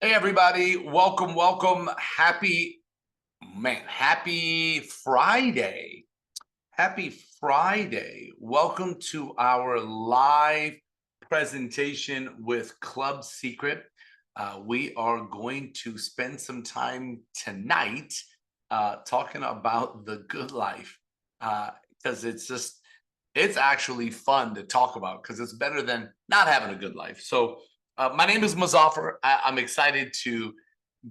Hey everybody, welcome. Happy Friday. Happy Friday. Welcome to our live presentation with Club Secret. We are going to spend some time tonight talking about the good life because it's actually fun to talk about because it's better than not having a good life. So, my name is Muzafer. I'm excited to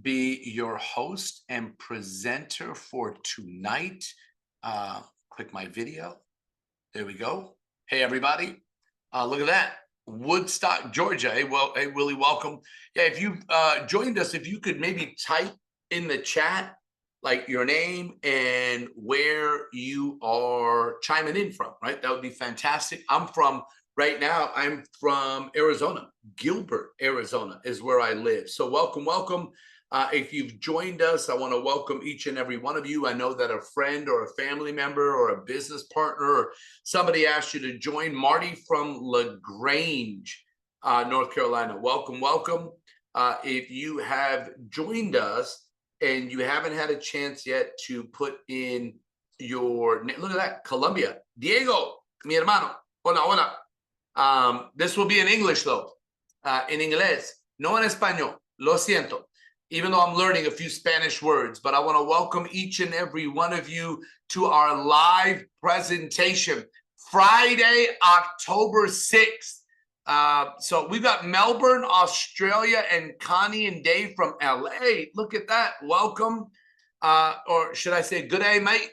be your host and presenter for tonight. Click my video. There we go. Hey, everybody. Look at that. Woodstock, Georgia. Hey, Willie, welcome. Yeah, if you joined us, if you could maybe type in the chat like your name and where you are chiming in from, right? That would be fantastic. Right now, I'm from Arizona. Gilbert, Arizona is where I live. So welcome. If you've joined us, I want to welcome each and every one of you. I know that a friend or a family member or a business partner or somebody asked you to join. Marty from LaGrange, North Carolina. Welcome. If you have joined us and you haven't had a chance yet to put in your name, look at that, Colombia. Diego, mi hermano. Hola. This will be in English though, in inglés, no en español. Lo siento. Even though I'm learning a few Spanish words, but I want to welcome each and every one of you to our live presentation, Friday, October 6th. So we've got Melbourne, Australia, and Connie and Dave from LA. Look at that. Welcome. Or should I say good day, mate?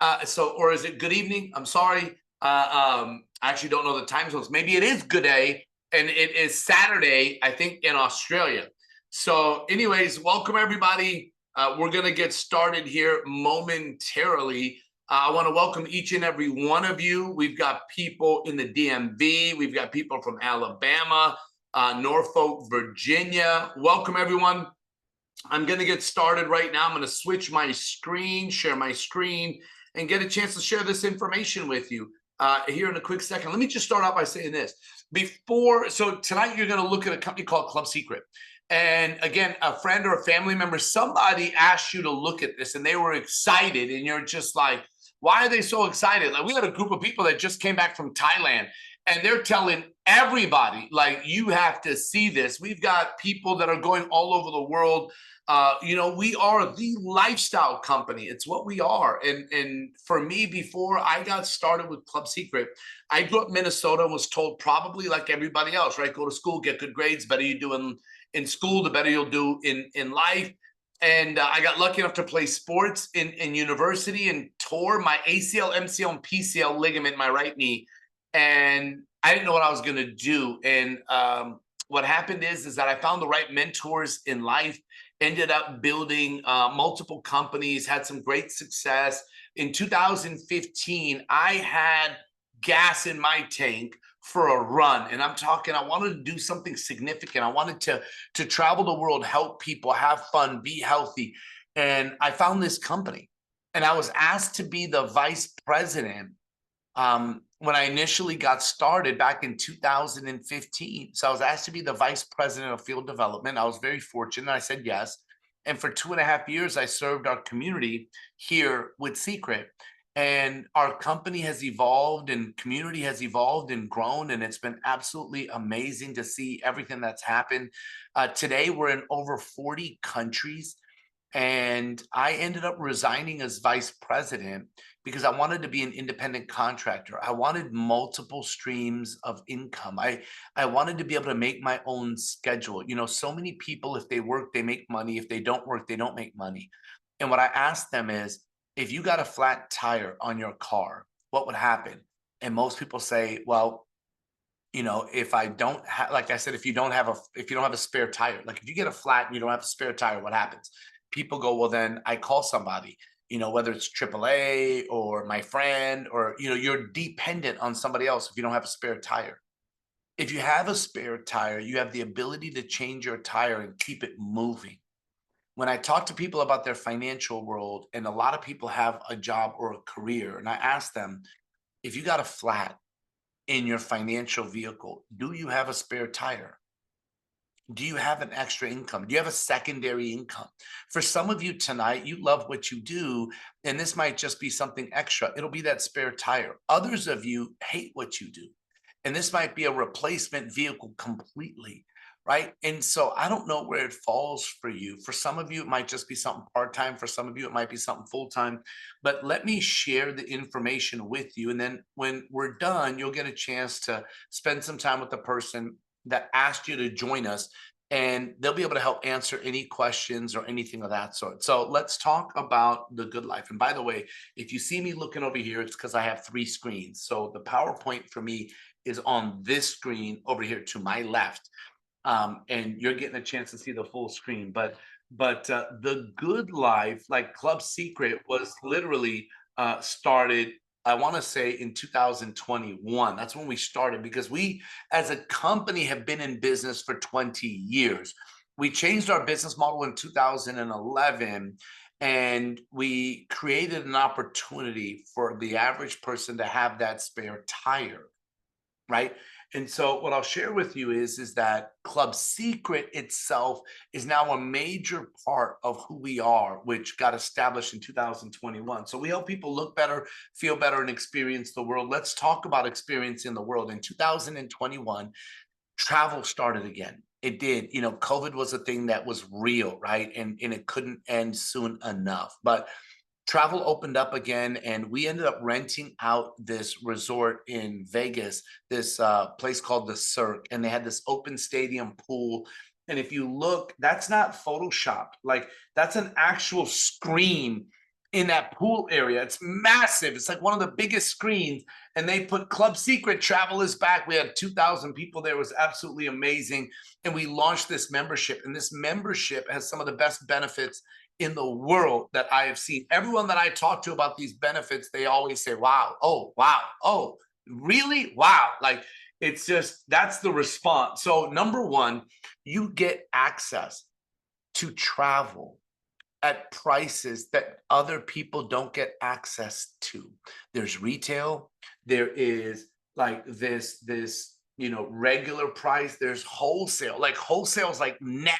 Or is it good evening? I'm sorry. I actually don't know the time zones. Maybe it is good day and it is Saturday, I think, in Australia. So, anyways, welcome everybody. We're going to get started here momentarily. I want to welcome each and every one of you. We've got people in the DMV. We've got people from Alabama, Norfolk, Virginia. Welcome, everyone. I'm going to get started right now. I'm going to switch my screen, share my screen, and get a chance to share this information with you here in a quick second. Let me just start out by saying this. So tonight you're going to look at a company called Club Secret. And again, a friend or a family member, somebody asked you to look at this and they were excited. And you're just like, why are they so excited? Like, we had a group of people that just came back from Thailand and they're telling everybody, like, you have to see this. We've got people that are going all over the world. We are the lifestyle company. It's what we are. And for me, before I got started with Club Secret, I grew up in Minnesota, was told probably like everybody else, right? Go to school, get good grades, better you do in school, the better you'll do in life. And I got lucky enough to play sports in university and tore my ACL, MCL, and PCL ligament in my right knee. And I didn't know what I was going to do. And what happened is that I found the right mentors in life, ended up building multiple companies, had some great success. In 2015, I had gas in my tank for a run. And I'm talking, I wanted to do something significant. I wanted to travel the world, help people, have fun, be healthy. And I found this company. And I was asked to be the vice president when I initially got started back in 2015. So I was asked to be the vice president of field development. I was very fortunate. I said yes. And for 2.5 years, I served our community here with Secret. And our company has evolved and community has evolved and grown. And it's been absolutely amazing to see everything that's happened. Today, we're in over 40 countries. And I ended up resigning as vice president because I wanted to be an independent contractor. I wanted multiple streams of income. I wanted to be able to make my own schedule. So many people, if they work, they make money. If they don't work, they don't make money. And what I asked them is, if you got a flat tire on your car, what would happen? And most people say, well, if I don't have, like I said, if you don't have a spare tire, like if you get a flat and you don't have a spare tire, what happens? People go, well, then I call somebody, whether it's AAA or my friend, or, you're dependent on somebody else if you don't have a spare tire. If you have a spare tire, you have the ability to change your tire and keep it moving. When I talk to people about their financial world, and a lot of people have a job or a career, and I ask them, if you got a flat in your financial vehicle, do you have a spare tire? Do you have an extra income? Do you have a secondary income? For some of you tonight, you love what you do, and this might just be something extra. It'll be that spare tire. Others of you hate what you do, and this might be a replacement vehicle completely, right? And so I don't know where it falls for you. For some of you, it might just be something part time. For some of you, it might be something full time. But let me share the information with you. And then when we're done, you'll get a chance to spend some time with the person that asked you to join us, and they'll be able to help answer any questions or anything of that sort. So let's talk about the good life. And by the way, if you see me looking over here, it's because I have three screens. So the PowerPoint for me is on this screen over here to my left, and you're getting a chance to see the full screen. But the good life, like Club Secret, was literally started, I want to say, in 2021. That's when we started, because we as a company have been in business for 20 years. We changed our business model in 2011, and we created an opportunity for the average person to have that spare tire, right? And so what I'll share with you is that Club Secret itself is now a major part of who we are, which got established in 2021. So we help people look better, feel better, and experience the world. Let's talk about experiencing the world. In 2021, travel started again. It did. You know, COVID was a thing that was real, right? And it couldn't end soon enough. But travel opened up again, and we ended up renting out this resort in Vegas, this place called the Cirque, and they had this open stadium pool. And if you look, that's not photoshopped. Like, that's an actual screen in that pool area. It's massive. It's like one of the biggest screens. And they put Club Secret Travel is back. We had 2,000 people there. It was absolutely amazing. And we launched this membership. And this membership has some of the best benefits in the world that I have seen. Everyone that I talk to about these benefits, they always say, wow, oh, really? Wow. Like, it's just, that's the response. So number one, you get access to travel at prices that other people don't get access to. There's retail, there is like this, regular price, there's wholesale. Like, wholesale is like net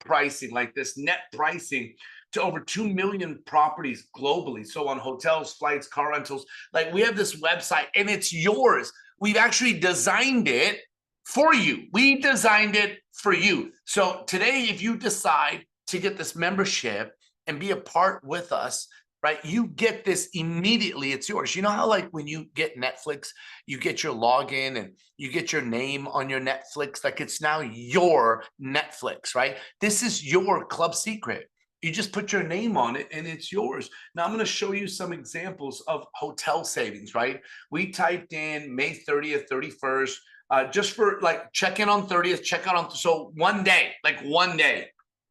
pricing, like this net pricing to over 2 million properties globally. So on hotels, flights, car rentals, like, we have this website and it's yours. We've actually designed it for you. We designed it for you. So today, if you decide to get this membership and be a part with us, right, you get this immediately. It's yours. You know how, like, when you get Netflix, you get your login and you get your name on your Netflix, like, it's now your Netflix, right? This is your Club Secret. You just put your name on it and it's yours. Now I'm going to show you some examples of hotel savings, right? We typed in May 30th, 31st, just for like check in on 30th, check out on, so one day, like one day.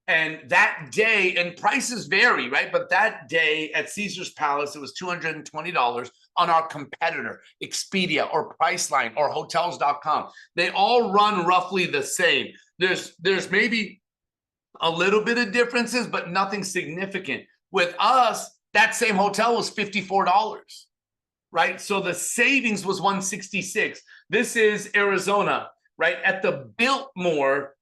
And that day, and prices vary, right? But that day at Caesar's Palace, it was $220 on our competitor, Expedia or Priceline or Hotels.com. They all run roughly the same. There's maybe a little bit of differences, but nothing significant. With us, that same hotel was $54, right? So the savings was $166. This is Arizona, right? At the Biltmore,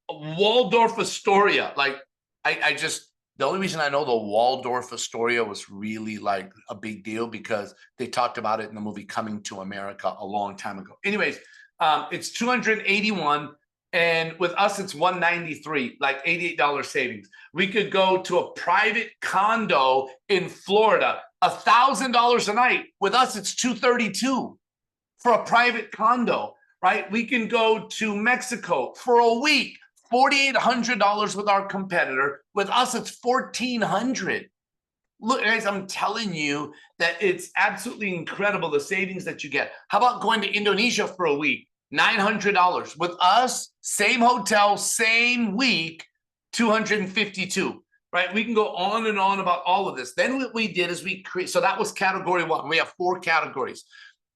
Waldorf Astoria. Like, I just, the only reason I know the Waldorf Astoria was really like a big deal because they talked about it in the movie Coming to America a long time ago. Anyways, it's 281, and with us it's 193, like $88 savings. We could go to a private condo in Florida, $1,000 a night. With us it's 232 for a private condo, right? We can go to Mexico for a week, $4,800 with our competitor. With us, it's $1,400. Look, guys, I'm telling you that it's absolutely incredible, the savings that you get. How about going to Indonesia for a week? $900. With us, same hotel, same week, 252. Right? We can go on and on about all of this. Then what we did is we create, so that was category one. We have 4 categories.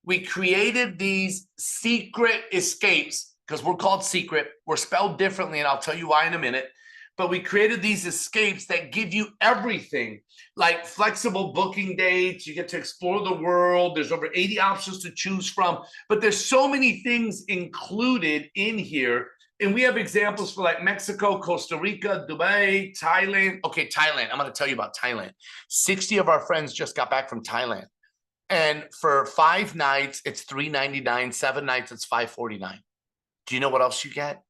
We created these secret escapes, because we're called secret. We're spelled differently, and I'll tell you why in a minute. But we created these escapes that give you everything, like flexible booking dates. You get to explore the world. There's over 80 options to choose from. But there's so many things included in here. And we have examples for like Mexico, Costa Rica, Dubai, Thailand. Okay, Thailand. I'm going to tell you about Thailand. 60 of our friends just got back from Thailand. And for 5 nights, it's $399. 7 nights, it's $549. Do you know what else you get?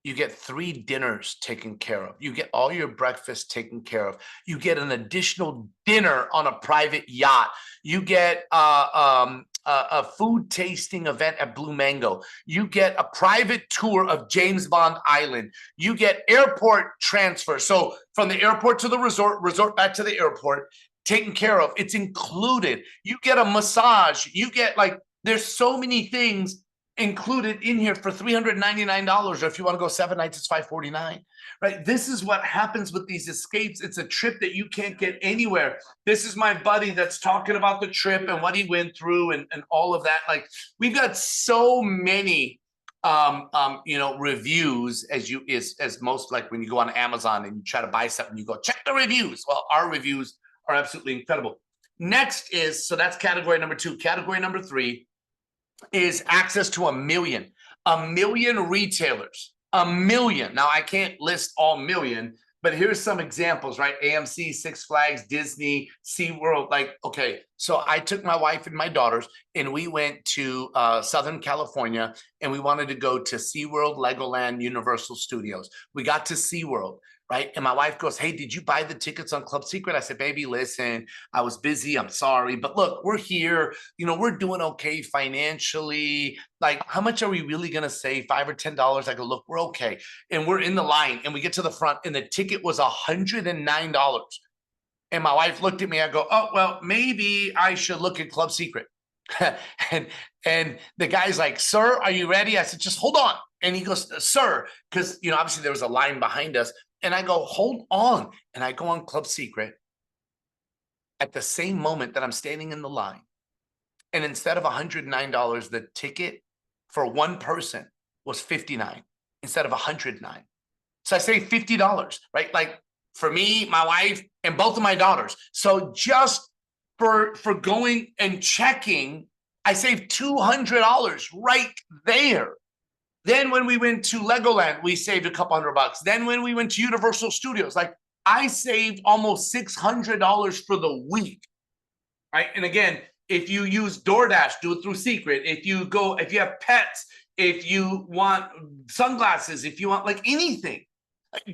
You get 3 dinners taken care of. You get all your breakfast taken care of. You get an additional dinner on a private yacht. You get a food tasting event at Blue Mango. You get a private tour of James Bond Island. You get airport transfer. So from the airport to the resort, resort back to the airport, taken care of. It's included. You get a massage. You get like, there's so many things included in here for $399, or if you want to go 7 nights, it's $549, right? This is what happens with these escapes. It's a trip that you can't get anywhere. This is my buddy that's talking about the trip and what he went through and all of that. Like, we've got so many reviews as most, like when you go on Amazon and you try to buy something, you go check the reviews. Well, our reviews are absolutely incredible. Next is, so that's category number 2. Category number 3 is access to a million retailers, a million. Now, I can't list all million, but here's some examples, right? AMC, Six Flags, Disney, SeaWorld. Like, okay, so I took my wife and my daughters and we went to Southern California and we wanted to go to SeaWorld, Legoland, Universal Studios. We got to SeaWorld, right? And my wife goes, hey, did you buy the tickets on Club Secret? I said, baby, listen, I was busy. I'm sorry. But look, we're here. We're doing okay financially. Like, how much are we really going to save? $5 or $10? I go, look, we're okay. And we're in the line and we get to the front and the ticket was $109. And my wife looked at me. I go, oh, well, maybe I should look at Club Secret. and the guy's like, sir, are you ready? I said, just hold on. And he goes, sir, because, obviously there was a line behind us. And I go, hold on. And I go on Club Secret at the same moment that I'm standing in the line. And instead of $109, the ticket for one person was $59 instead of $109. So I say $50, right? Like for me, my wife, and both of my daughters. So just for going and checking, I saved $200 right there. Then when we went to Legoland, we saved a couple $100. Then when we went to Universal Studios, like I saved almost $600 for the week, right? And again, if you use DoorDash, do it through Secret. If you have pets, if you want sunglasses, if you want like anything,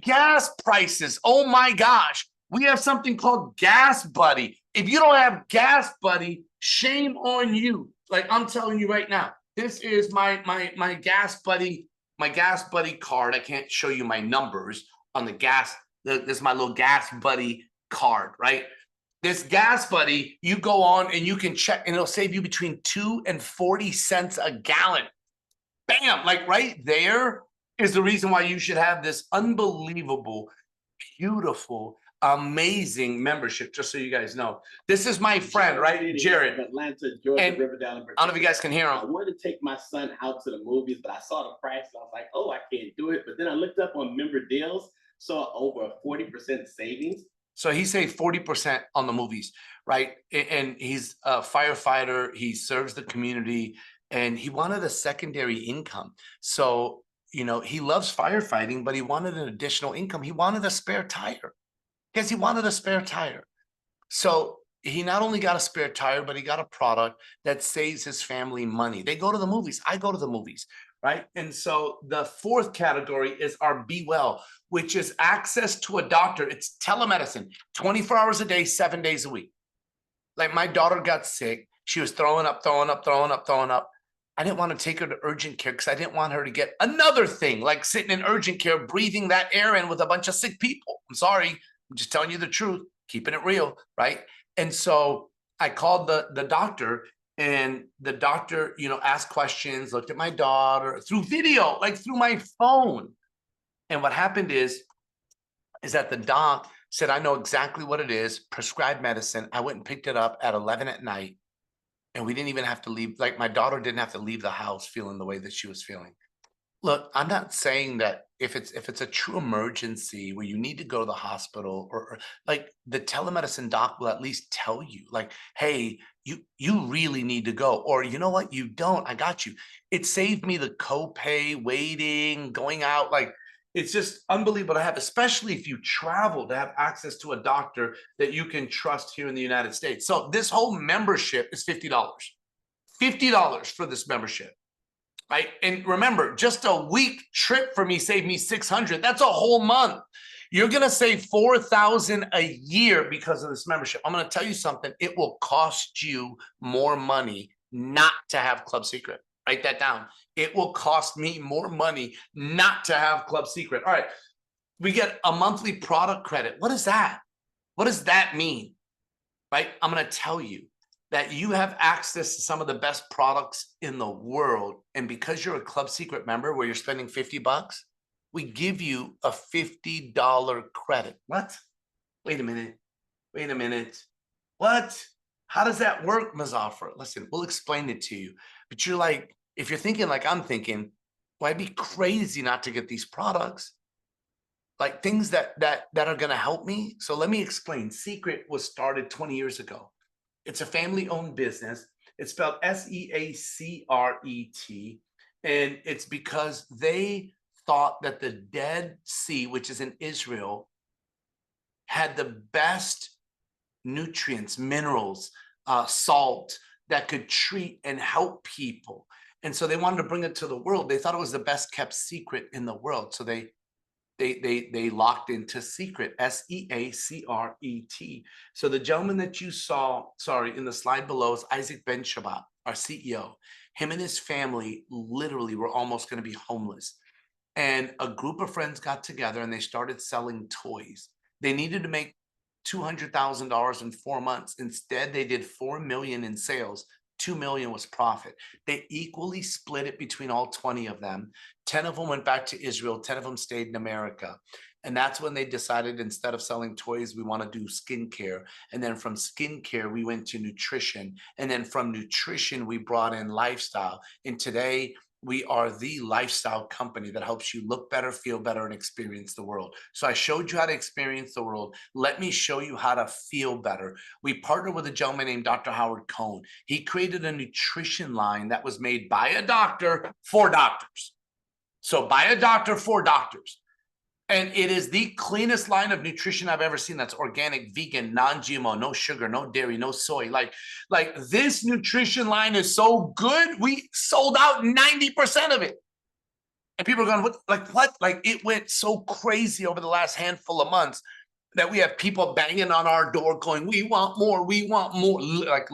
gas prices. Oh my gosh, we have something called Gas Buddy. If you don't have Gas Buddy, shame on you. Like I'm telling you right now. This is my Gas Buddy, card. I can't show you my numbers on the gas. This is my little Gas Buddy card, right? This Gas Buddy, you go on and you can check, and it'll save you between 2 and 40 cents a gallon. Bam! Like right there is the reason why you should have this unbelievable, beautiful, amazing membership, just so you guys know. This is my friend, right? Jared. Atlanta, Georgia, and Riverdale. I don't know if you guys can hear him. I wanted to take my son out to the movies, but I saw the price. And I was like, oh, I can't do it. But then I looked up on member deals, saw over a 40% savings. So he saved 40% on the movies, right? And he's a firefighter. He serves the community and he wanted a secondary income. So, he loves firefighting, but he wanted an additional income. He wanted a spare tire. Because he wanted a spare tire. So he not only got a spare tire, but he got a product that saves his family money. They go to the movies. I go to the movies, right? And so the 4th category is our Be Well, which is access to a doctor. It's telemedicine, 24 hours a day, 7 days a week. Like my daughter got sick. She was throwing up. I didn't want to take her to urgent care because I didn't want her to get another thing, like sitting in urgent care, breathing that air in with a bunch of sick people. I'm sorry. I'm just telling you the truth, keeping it real, right? And so I called the doctor, and the doctor, asked questions, looked at my daughter through video, like through my phone. And what happened is that the doc said, I know exactly what it is, prescribed medicine. I went and picked it up at 11 at night, and we didn't even have to leave. Like my daughter didn't have to leave the house feeling the way that she was feeling. Look, I'm not saying that if it's a true emergency where you need to go to the hospital or like the telemedicine doc will at least tell you like, hey, you really need to go. Or you know what? You don't. I got you. It saved me the copay, waiting, going out. Like it's just unbelievable to have, especially if you travel, to have access to a doctor that you can trust here in the United States. So this whole membership is $50. $50 for this membership. Right. And remember, just a week trip for me saved me 600. That's a whole month. You're going to save 4,000 a year because of this membership. I'm going to tell you something. It will cost you more money not to have Club Secret. Write that down. It will cost me more money not to have Club Secret. All right. We get a monthly product credit. What is that? What does that mean? Right. I'm going to tell you that you have access to some of the best products in the world. And because you're a Club Secret member where you're spending $50, we give you a $50 credit. What? Wait a minute. Wait a minute. What? How does that work, Muzafer? Listen, we'll explain it to you. But you're like, if you're thinking like I'm thinking, well, I'd be crazy not to get these products. Like things that are going to help me. So let me explain. Secret was started 20 years ago. It's a family-owned business. It's spelled Seacret, and it's because they thought that the Dead Sea, which is in Israel, had the best nutrients, minerals, salt that could treat and help people. And so they wanted to bring it to the world. They thought it was the best kept secret in the world. So they locked into Secret, Seacret. So the gentleman that you saw, in the slide below is Isaac Ben Shabbat, our CEO. Him and his family literally were almost going to be homeless. And a group of friends got together and they started selling toys. They needed to make $200,000 in 4 months. Instead, they did 4 million in sales. 2 million was profit. They equally split it between all 20 of them. 10 of them went back to Israel. 10 of them stayed in America. And that's when they decided, instead of selling toys, we want to do skincare. And then from skincare, we went to nutrition. And then from nutrition, we brought in lifestyle. And today, we are the lifestyle company that helps you look better, feel better, and experience the world. So I showed you how to experience the world. Let me show you how to feel better. We partnered with a gentleman named Dr. Howard Cohn. He created a nutrition line that was made by a doctor for doctors. So by a doctor for doctors. And it is the cleanest line of nutrition I've ever seen. That's organic, vegan, non-GMO, no sugar, no dairy, no soy. Like this nutrition line is so good, we sold out 90% of it. And people are going, what? Like it went so crazy over the last handful of months that we have people banging on our door going, we want more, like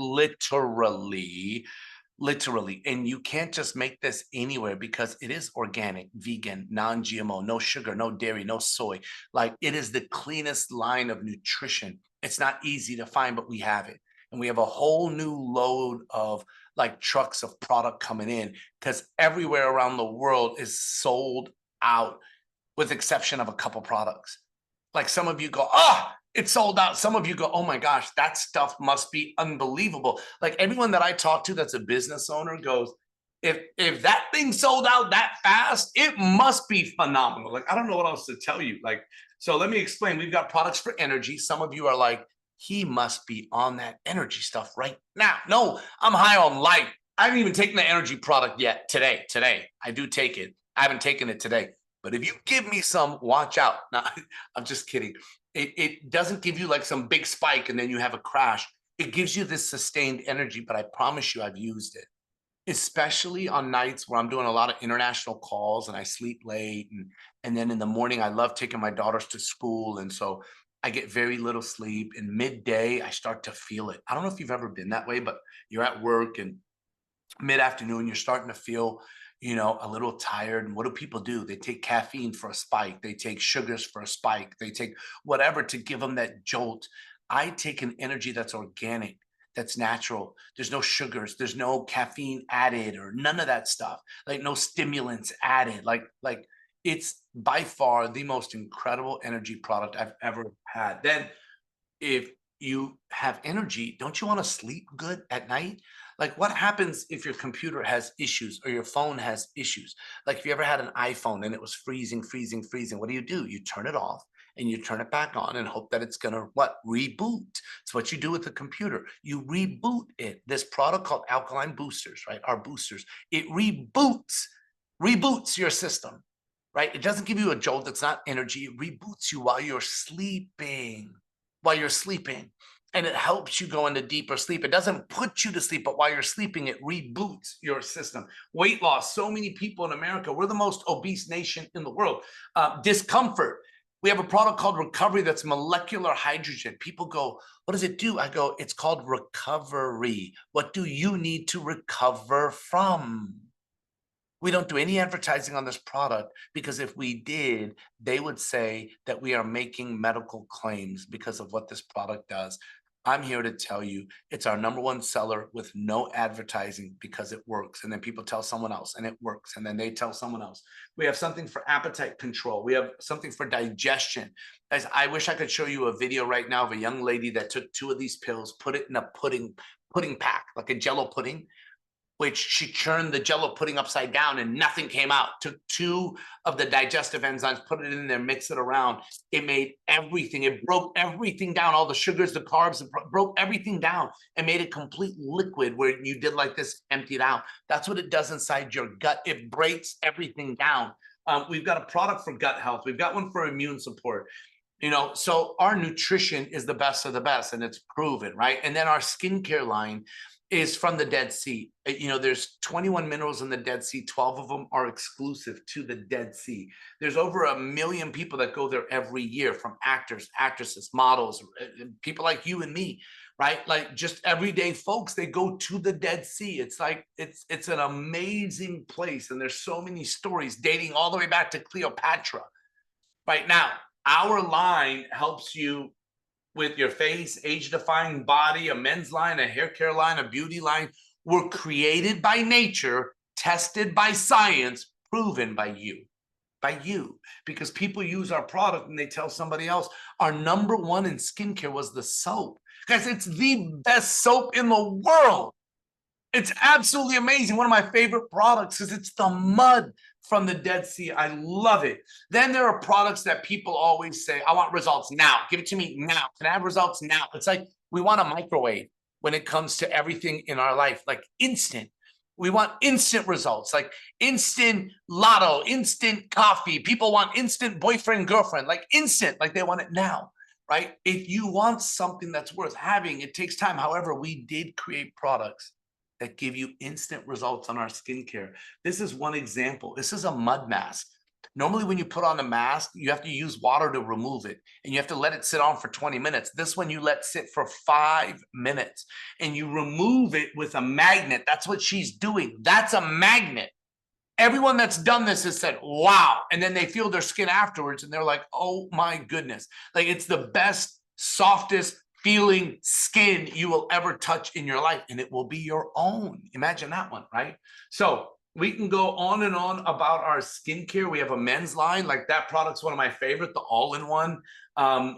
literally. And you can't just make this anywhere because it is organic, vegan, non-GMO, no sugar, no dairy, no soy. Like it is the cleanest line of nutrition. It's not easy to find, but we have it. And we have a whole new load of like trucks of product coming in because everywhere around the world is sold out with exception of a couple products. Like some of you go, oh, it's sold out. Some of you go, oh my gosh, that stuff must be unbelievable. Like everyone that I talk to that's a business owner goes, if that thing sold out that fast, it must be phenomenal. Like, I don't know what else to tell you. Like, so let me explain. We've got products for energy. Some of you are like, he must be on that energy stuff right now. No, I'm high on life. I haven't even taken the energy product yet today. I do take it. I haven't taken it today. But if you give me some, watch out. No, I'm just kidding. It doesn't give you like some big spike and then you have a crash. It gives you this sustained energy, but I promise you I've used it, especially on nights where I'm doing a lot of international calls and I sleep late. And then in the morning, I love taking my daughters to school. And so I get very little sleep. And midday, I start to feel it. I don't know if you've ever been that way, but you're at work and mid-afternoon, you're starting to feel a little tired. And what do people do? They take caffeine for a spike. They take sugars for a spike. They take whatever to give them that jolt. I take an energy that's organic, that's natural. There's no sugars. There's no caffeine added or none of that stuff. Like no stimulants added. Like it's by far the most incredible energy product I've ever had. Then if you have energy, don't you want to sleep good at night? Like what happens if your computer has issues or your phone has issues? Like if you ever had an iPhone and it was freezing, what do? You turn it off and you turn it back on and hope that it's gonna what? Reboot. It's what you do with the computer. You reboot it. This product called alkaline boosters, right? Our boosters. It reboots your system, right? It doesn't give you a jolt that's not energy. It reboots you while you're sleeping. While you're sleeping. And it helps you go into deeper sleep. It doesn't put you to sleep, but while you're sleeping, it reboots your system. Weight loss. So many people in America, we're the most obese nation in the world. Discomfort. We have a product called Recovery that's molecular hydrogen. People go, what does it do? I go, it's called recovery. What do you need to recover from? We don't do any advertising on this product because if we did, they would say that we are making medical claims because of what this product does. I'm here to tell you it's our #1 seller with no advertising because it works. And then people tell someone else and it works. And then they tell someone else. We have something for appetite control. We have something for digestion. Guys, I wish I could show you a video right now of a young lady that took 2 of these pills, put it in a pudding pack, like a Jello pudding, which she churned the Jello pudding upside down and nothing came out. Took 2 of the digestive enzymes, put it in there, mix it around. It made everything. It broke everything down, all the sugars, the carbs, it broke everything down and made it complete liquid where you did like this, empty it out. That's what it does inside your gut. It breaks everything down. We've got a product for gut health. We've got one for immune support. So our nutrition is the best of the best, and it's proven, right? And then our skincare line is from the Dead Sea. There's 21 minerals in the Dead Sea. 12 of them are exclusive to the Dead Sea. There's over 1 million people that go there every year, from actors, actresses, models, people like you and me, right? Like just everyday folks, they go to the Dead Sea. It's like, it's an amazing place. And there's so many stories dating all the way back to Cleopatra. Right now, our line helps you with your face, age-defying body, a men's line, a hair care line, a beauty line. Were created by nature, tested by science, proven by you. Because people use our product and they tell somebody else. Our #1 in skincare was the soap. Guys, it's the best soap in the world. It's absolutely amazing. One of my favorite products is it's the mud from the Dead Sea. I love it. Then there are products that people always say, I want results now. Give it to me now. Can I have results now? It's like we want a microwave when it comes to everything in our life, like instant. We want instant results, like instant lotto, instant coffee. People want instant boyfriend, girlfriend, like instant, like they want it now, right? If you want something that's worth having, it takes time. However, we did create products that give you instant results on our skincare. This is one example. This is a mud mask. Normally, when you put on a mask, you have to use water to remove it, and you have to let it sit on for 20 minutes. This one you let sit for 5 minutes, and you remove it with a magnet. That's what she's doing. That's a magnet. Everyone that's done this has said, wow. And then they feel their skin afterwards, and they're like, oh my goodness. Like, it's the best, softest feeling skin you will ever touch in your life, and it will be your own. Imagine that one, right? So we can go on and on about our skincare. We have a men's line, like that product's one of my favorite, the all-in-one.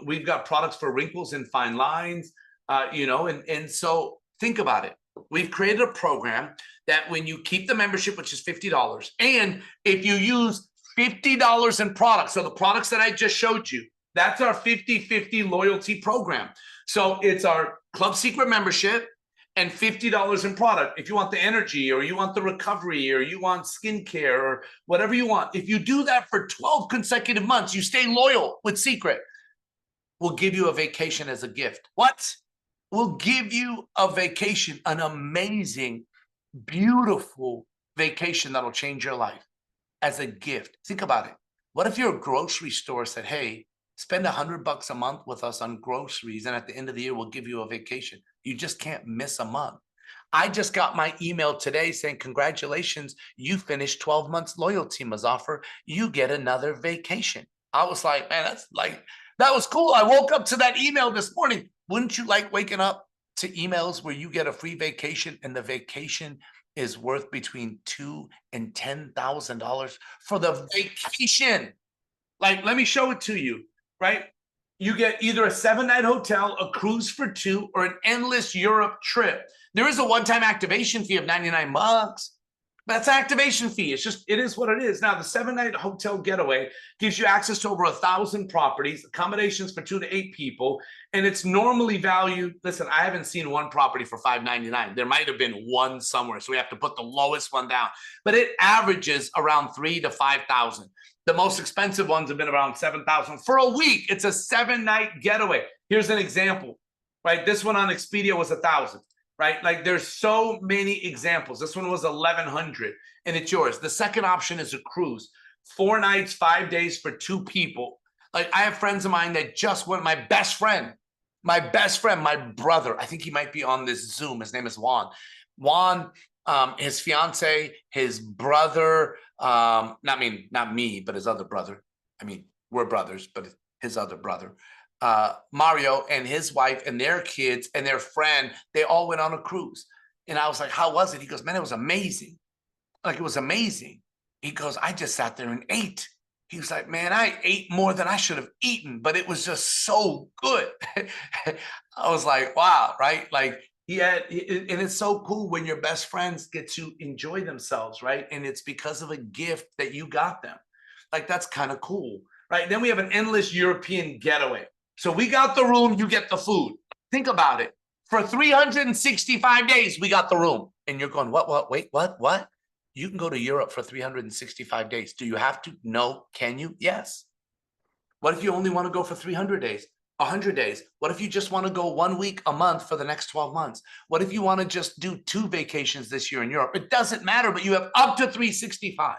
We've got products for wrinkles and fine lines, and so think about it. We've created a program that when you keep the membership, which is $50, and if you use $50 in products, so the products that I just showed you, that's our 50/50 loyalty program. So it's our Club Secret membership and $50 in product. If you want the energy, or you want the recovery, or you want skincare, or whatever you want, if you do that for 12 consecutive months, you stay loyal with Secret, we'll give you a vacation as a gift. What? We'll give you a vacation, an amazing, beautiful vacation that'll change your life as a gift. Think about it. What if your grocery store said, hey, spend $100 a month with us on groceries, and at the end of the year, we'll give you a vacation. You just can't miss a month. I just got my email today saying, congratulations, you finished 12 months loyalty, Muzafer. You get another vacation. I was like, man, that was cool. I woke up to that email this morning. Wouldn't you like waking up to emails where you get a free vacation, and the vacation is worth between $2,000 and $10,000 for the vacation? Like, let me show it to you. Right? You get either a 7-night hotel, a cruise for 2, or an endless Europe trip. There is a one-time activation fee of $99. That's activation fee. It's just, it is what it is. Now, the 7-night hotel getaway gives you access to over 1,000 properties, accommodations for 2 to 8 people, and it's normally valued. Listen, I haven't seen one property for $599. There might have been one somewhere, so we have to put the lowest one down. But it averages around 3,000 to 5,000. The most expensive ones have been around 7,000 for a week. It's a 7-night getaway. Here's an example, right? This one on Expedia was 1,000. Right? Like there's so many examples. This one was 1,100 and it's yours. The second option is a cruise, 4 nights, 5 days for 2 people. Like I have friends of mine that just went, my best friend, my brother, I think he might be on this Zoom. His name is Juan. His fiance, his brother, not me, but his other brother. I mean, we're brothers, but his other brother. Mario and his wife and their kids and their friend, they all went on a cruise. And I was like, how was it? He goes, man, it was amazing. Like, it was amazing. He goes, I just sat there and ate. He was like, man, I ate more than I should have eaten, but it was just so good. I was like, wow, right? Like, and it's so cool when your best friends get to enjoy themselves, right? And it's because of a gift that you got them. Like, that's kind of cool, right? Then we have an endless European getaway. So we got the room, you get the food. Think about it. For 365 days, we got the room. And you're going, what, wait, what? You can go to Europe for 365 days. Do you have to? No. Can you? Yes. What if you only want to go for 300 days, 100 days? What if you just want to go 1 week, a month for the next 12 months? What if you want to just do 2 vacations this year in Europe? It doesn't matter, but you have up to 365.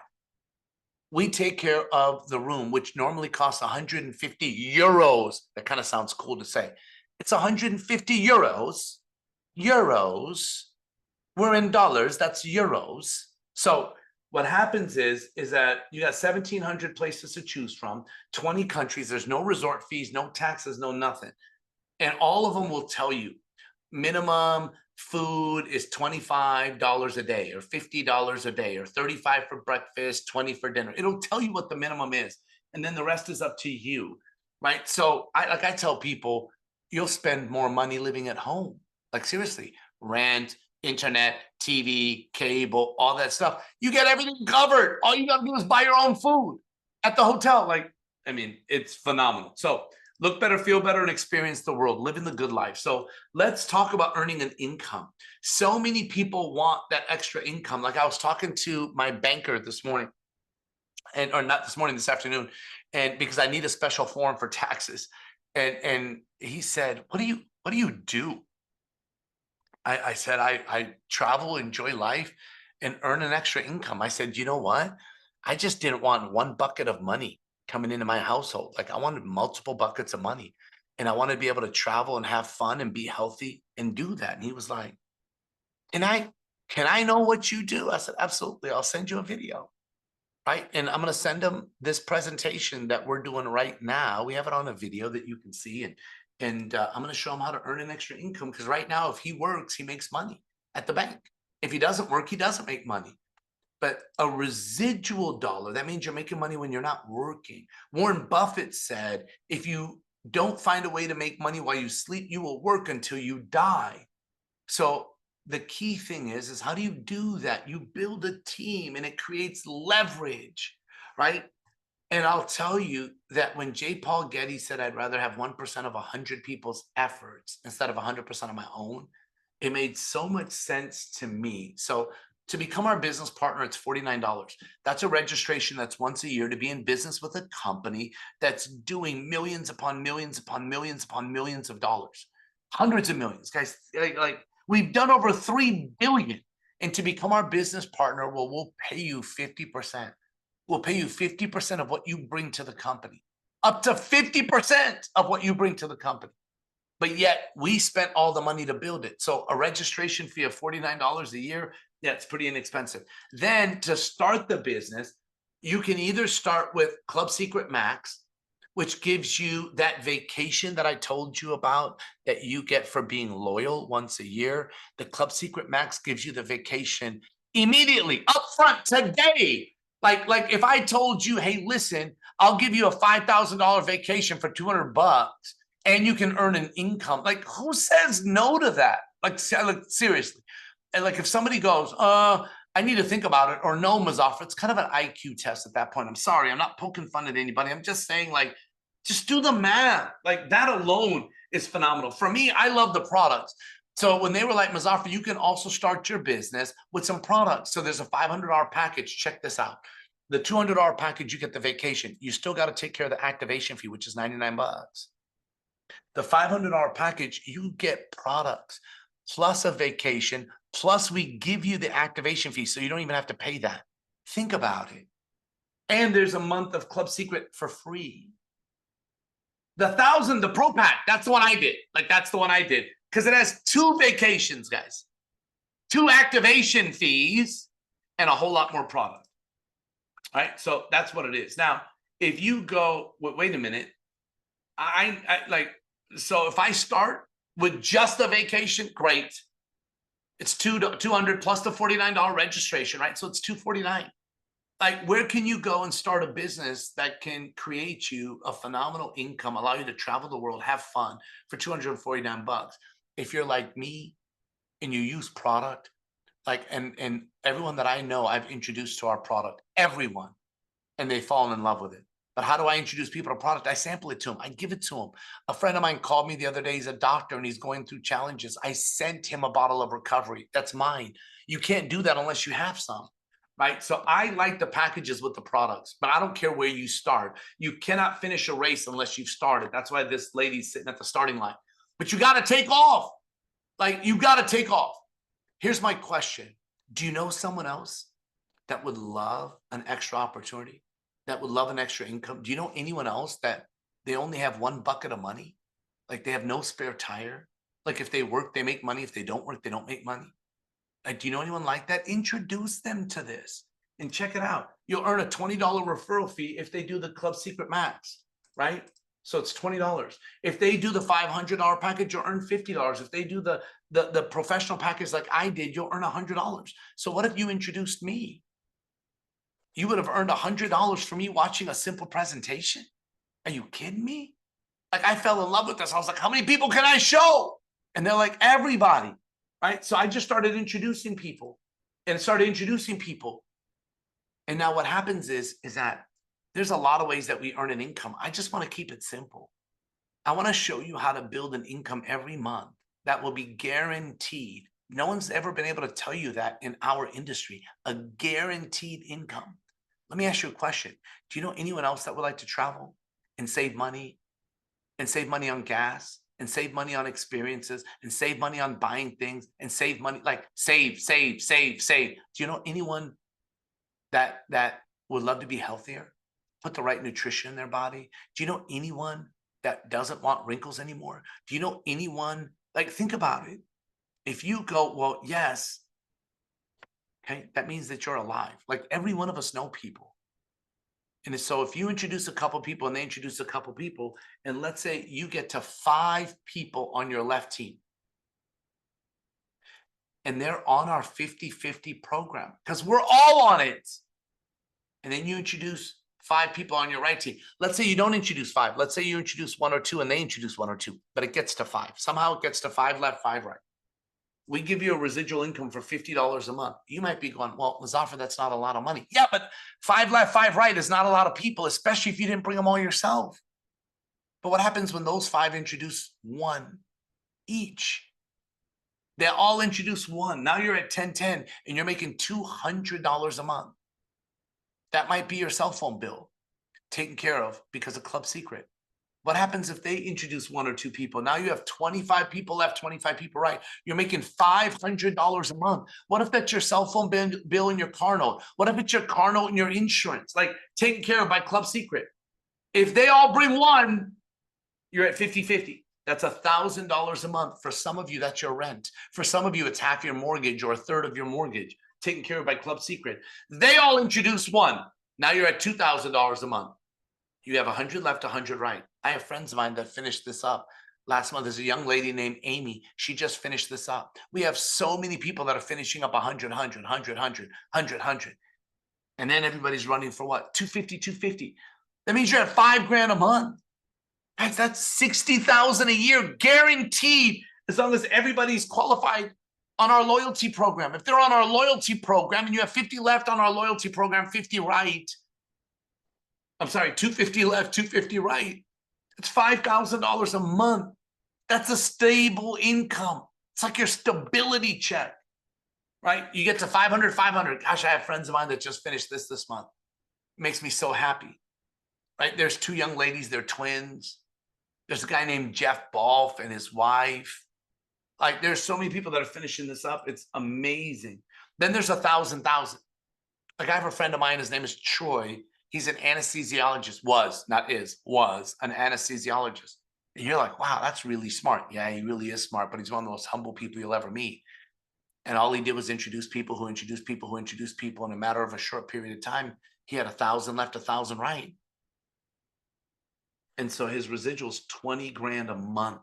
We take care of the room, which normally costs 150 euros. That kind of sounds cool to say. It's 150 euros. We're in dollars. That's euros. So what happens is that you got 1,700 places to choose from, 20 countries. There's no resort fees, no taxes, no nothing. And all of them will tell you minimum food is $25 a day or $50 a day or 35 for breakfast, 20 for dinner. It'll tell you what the minimum is. And then the rest is up to you, right? So I tell people, you'll spend more money living at home. Like seriously, rent, internet, TV, cable, all that stuff. You get everything covered. All you got to do is buy your own food at the hotel. Like, I mean, it's phenomenal. So look better, feel better, and experience the world, living the good life. So let's talk about earning an income. So many people want that extra income. Like I was talking to my banker this morning, or not this morning, this afternoon, and because I need a special form for taxes. And he said, what do you do? I said, I travel, enjoy life, and earn an extra income. I said, you know what? I just didn't want one bucket of money coming into my household. Like I wanted multiple buckets of money, and I wanted to be able to travel and have fun and be healthy and do that. And he was like, can I know what you do? I said, absolutely. I'll send you a video. Right. And I'm going to send him this presentation that we're doing right now. We have it on a video that you can see. And I'm going to show him how to earn an extra income. Because right now, if he works, he makes money at the bank. If he doesn't work, he doesn't make money. But a residual dollar, that means you're making money when you're not working. Warren Buffett said, if you don't find a way to make money while you sleep, you will work until you die. So the key thing is how do you do that? You build a team and it creates leverage, right? And I'll tell you that when J. Paul Getty said, I'd rather have 1% of 100 people's efforts instead of 100% of my own, it made so much sense to me. So to become our business partner, it's $49. That's a registration that's once a year to be in business with a company that's doing millions upon millions upon millions upon millions of dollars. Hundreds of millions, guys. Like we've done over 3 billion. And to become our business partner, well, we'll pay you 50%. We'll pay you 50% of what you bring to the company, up to 50% of what you bring to the company. But yet we spent all the money to build it. So a registration fee of $49 a year, yeah, it's pretty inexpensive. Then to start the business, you can either start with Club Secret Max, which gives you that vacation that I told you about that you get for being loyal once a year. The Club Secret Max gives you the vacation immediately, upfront, today. Like if I told you, hey, listen, I'll give you a $5,000 vacation for $200 and you can earn an income. Like who says no to that? Like seriously. And like if somebody goes, I need to think about it, or no, Muzafer. It's kind of an IQ test at that point. I'm sorry, I'm not poking fun at anybody. I'm just saying, like, just do the math. Like, that alone is phenomenal. For me, I love the products. So when they were like, Muzafer, you can also start your business with some products. So there's a $500 package. Check this out. The $200 package, you get the vacation. You still got to take care of the activation fee, which is 99 bucks. The $500 package, you get products plus a vacation, plus we give you the activation fee, so you don't even have to pay that. Think about it. And there's a month of Club Secret for free. The Pro Pack, that's the one I did. Like, that's the one I did. Because it has 2 vacations, guys. 2 activation fees and a whole lot more product. All right, so that's what it is. Now, if you go, wait a minute. So if I start with just the vacation, great. It's $200 plus the $49 registration, right? So it's $249. Like, where can you go and start a business that can create you a phenomenal income, allow you to travel the world, have fun for 249 bucks? If you're like me and you use product, like, and everyone that I know I've introduced to our product, everyone, and they've fallen in love with it. But how do I introduce people to product? I sample it to them. I give it to them. A friend of mine called me the other day. He's a doctor and he's going through challenges. I sent him a bottle of recovery. That's mine. You can't do that unless you have some, right? So I like the packages with the products, but I don't care where you start. You cannot finish a race unless you've started. That's why this lady's sitting at the starting line. But you got to take off. Like, you got to take off. Here's my question. Do you know someone else that would love an extra opportunity? That would love an extra income? Do you know anyone else that they only have 1 bucket of money? Like, they have no spare tire? Like, if they work, they make money. If they don't work, they don't make money. Like, do you know anyone like that? Introduce them to this and check it out. You'll earn a $20 referral fee if they do the Club Secret Max, right? So it's $20. If they do the $500 package, you'll earn $50. If they do the professional package like I did, you'll earn $100. So what if you introduced me? You would have earned $100 for me watching a simple presentation. Are you kidding me? Like, I fell in love with this. I was like, how many people can I show? And they're like, everybody, right? So I just started introducing people and started introducing people. And now what happens is that there's a lot of ways that we earn an income. I just want to keep it simple. I want to show you how to build an income every month that will be guaranteed. No one's ever been able to tell you that in our industry, a guaranteed income. Let me ask you a question. Do you know anyone else that would like to travel and save money on gas and save money on experiences and save money on buying things and save money, like save. Do you know anyone that would love to be healthier, put the right nutrition in their body? Do you know anyone that doesn't want wrinkles anymore? Do you know anyone, like, think about it. If you go, well, yes, okay, that means that you're alive. Like, every one of us know people. And so if you introduce a couple people and they introduce a couple people, and let's say you get to 5 people on your left team, and they're on our 50-50 program, because we're all on it. And then you introduce 5 people on your right team. Let's say you don't introduce 5. Let's say you introduce 1 or 2 and they introduce 1 or 2, but it gets to 5. Somehow it gets to 5 left, 5 right. We give you a residual income for $50 a month. You might be going, well, Muzafer, that's not a lot of money. Yeah, but 5 left, 5 right is not a lot of people, especially if you didn't bring them all yourself. But what happens when those 5 introduce 1 each? They all introduce 1. Now you're at 10-10 and you're making $200 a month. That might be your cell phone bill taken care of because of Club Secret. What happens if they introduce 1 or 2 people? Now you have 25 people left, 25 people right. You're making $500 a month. What if that's your cell phone bill and your car note? What if it's your car note and your insurance, like, taken care of by Club Secret? If they all bring 1, you're at 50-50. That's $1,000 a month. For some of you, that's your rent. For some of you, it's half your mortgage or a third of your mortgage, taken care of by Club Secret. They all introduce 1. Now you're at $2,000 a month. You have 100 left, 100 right. I have friends of mine that finished this up last month. There's a young lady named Amy. She just finished this up. We have so many people that are finishing up 100. And then everybody's running for what? 250. That means you're at $5,000 a month. That's $60,000 a year, guaranteed, as long as everybody's qualified on our loyalty program. If they're on our loyalty program and you have 50 left on our loyalty program, 50 right. I'm sorry, 250 left, 250 right. It's $5,000 a month. That's a stable income. It's like your stability check, right? You get to 500, 500. Gosh, I have friends of mine that just finished this month. It makes me so happy, right? There's two young ladies, they're twins. There's a guy named Jeff Balf and his wife. Like, there's so many people that are finishing this up. It's amazing. Then there's 1,000. Like, I have a friend of mine, his name is Troy. He's an anesthesiologist, was an anesthesiologist. And you're like, wow, that's really smart. Yeah, he really is smart, but he's one of the most humble people you'll ever meet. And all he did was introduce people who introduce people who introduce people. In a matter of a short period of time, he had 1,000 left, 1,000 right. And so his residual's 20 grand a month.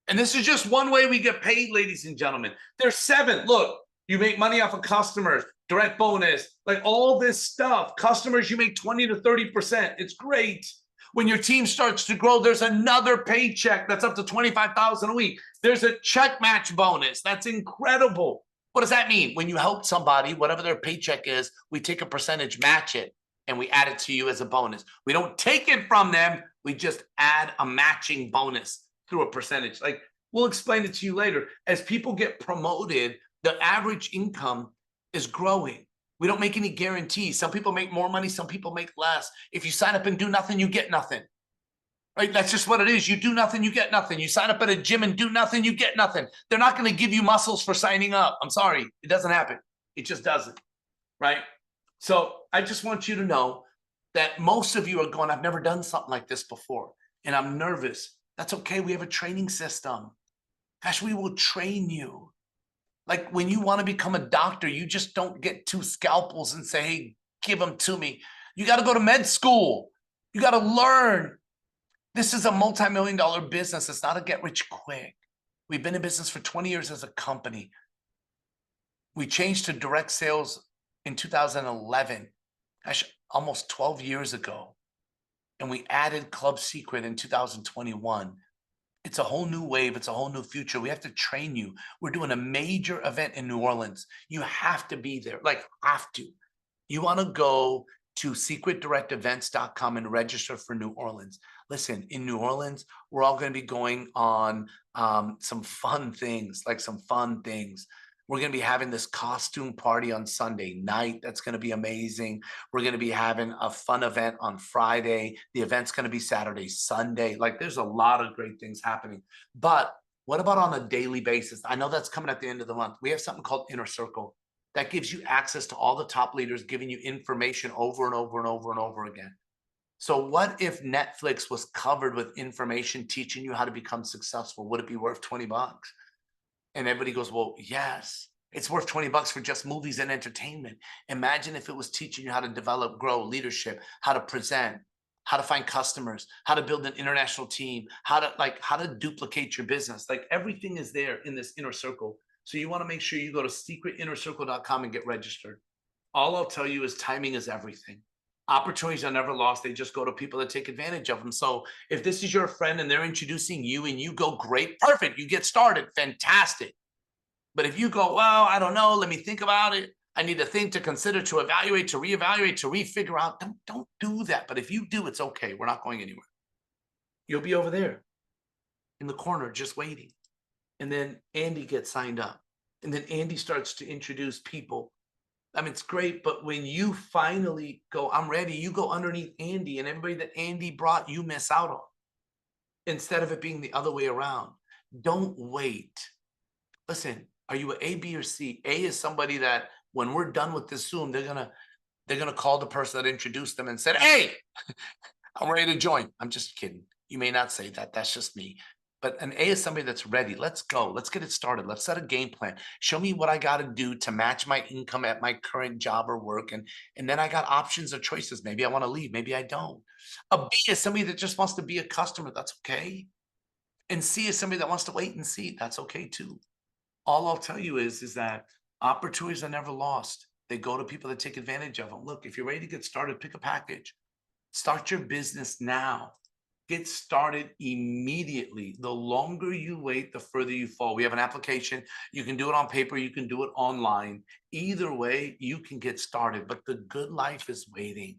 And this is just one way we get paid, ladies and gentlemen. There's 7. Look, you make money off of customers, direct bonus, like all this stuff. Customers, you make 20 to 30%. It's great. When your team starts to grow, there's another paycheck that's up to 25,000 a week. There's a check match bonus. That's incredible. What does that mean? When you help somebody, whatever their paycheck is, we take a percentage, match it, and we add it to you as a bonus. We don't take it from them. We just add a matching bonus through a percentage. Like, we'll explain it to you later. As people get promoted, the average income is growing. We don't make any guarantees. Some people make more money, some people make less. If you sign up and do nothing, you get nothing. Right? That's just what it is. You do nothing, you get nothing. You sign up at a gym and do nothing, you get nothing. They're not going to give you muscles for signing up. I'm sorry. It doesn't happen. It just doesn't. Right? So I just want you to know that most of you are going, I've never done something like this before, and I'm nervous. That's okay. We have a training system. Gosh, we will train you. Like, when you want to become a doctor, you just don't get 2 scalpels and say, hey, give them to me. You got to go to med school. You got to learn. This is a multi-million-dollar business. It's not a get rich quick. We've been in business for 20 years as a company. We changed to direct sales in 2011. Gosh, almost 12 years ago. And we added Club Secret in 2021. It's a whole new wave. It's a whole new future. We have to train you. We're doing a major event in New Orleans. You have to be there, like, have to. You want to go to secretdirectevents.com and register for New Orleans. Listen, in New Orleans, we're all going to be going on some fun things. We're going to be having this costume party on Sunday night. That's going to be amazing. We're going to be having a fun event on Friday. The event's going to be Saturday, Sunday. Like, there's a lot of great things happening. But what about on a daily basis? I know that's coming at the end of the month. We have something called Inner Circle that gives you access to all the top leaders, giving you information over and over and over and over again. So what if Netflix was covered with information teaching you how to become successful? Would it be worth 20 bucks? And everybody goes, well, yes, it's worth 20 bucks for just movies and entertainment. Imagine if it was teaching you how to develop, grow leadership, how to present, how to find customers, how to build an international team, how to duplicate your business. Like, everything is there in this Inner Circle. So you want to make sure you go to secretinnercircle.com and get registered. All I'll tell you is timing is everything. Opportunities are never lost. They just go to people that take advantage of them. So if this is your friend and they're introducing you and you go, great, perfect, you get started, fantastic. But if you go, well, I don't know, let me think about it. I need to think, to consider, to evaluate, to reevaluate, to refigure out. Don't do that. But if you do, it's okay. We're not going anywhere. You'll be over there in the corner just waiting. And then Andy gets signed up. And then Andy starts to introduce people. I mean, it's great, but when you finally go, I'm ready, you go underneath Andy, and everybody that Andy brought, you miss out on. Instead of it being the other way around. Don't wait. Listen, are you A, B, or C? A is somebody that when we're done with this Zoom, they're gonna call the person that introduced them and said, hey, I'm ready to join. I'm just kidding. You may not say that. That's just me. But an A is somebody that's ready. Let's go. Let's get it started. Let's set a game plan. Show me what I got to do to match my income at my current job or work. And then I got options or choices. Maybe I want to leave. Maybe I don't. A B is somebody that just wants to be a customer. That's okay. And C is somebody that wants to wait and see. That's okay too. All I'll tell you is that opportunities are never lost. They go to people that take advantage of them. Look, if you're ready to get started, pick a package. Start your business now. Get started immediately. The longer you wait, the further you fall. We have an application. You can do it on paper, you can do it online. Either way, you can get started, but the good life is waiting.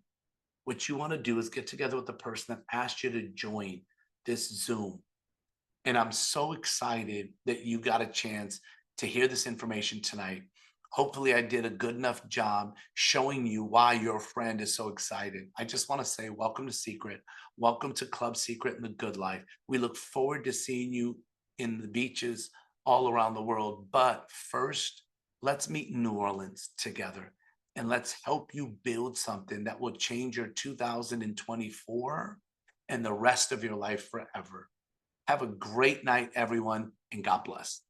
What you want to do is get together with the person that asked you to join this Zoom. And I'm so excited that you got a chance to hear this information tonight. Hopefully, I did a good enough job showing you why your friend is so excited. I just want to say, welcome to Secret. Welcome to Club Secret and the Good Life. We look forward to seeing you in the beaches all around the world. But first, let's meet in New Orleans together and let's help you build something that will change your 2024 and the rest of your life forever. Have a great night, everyone, and God bless.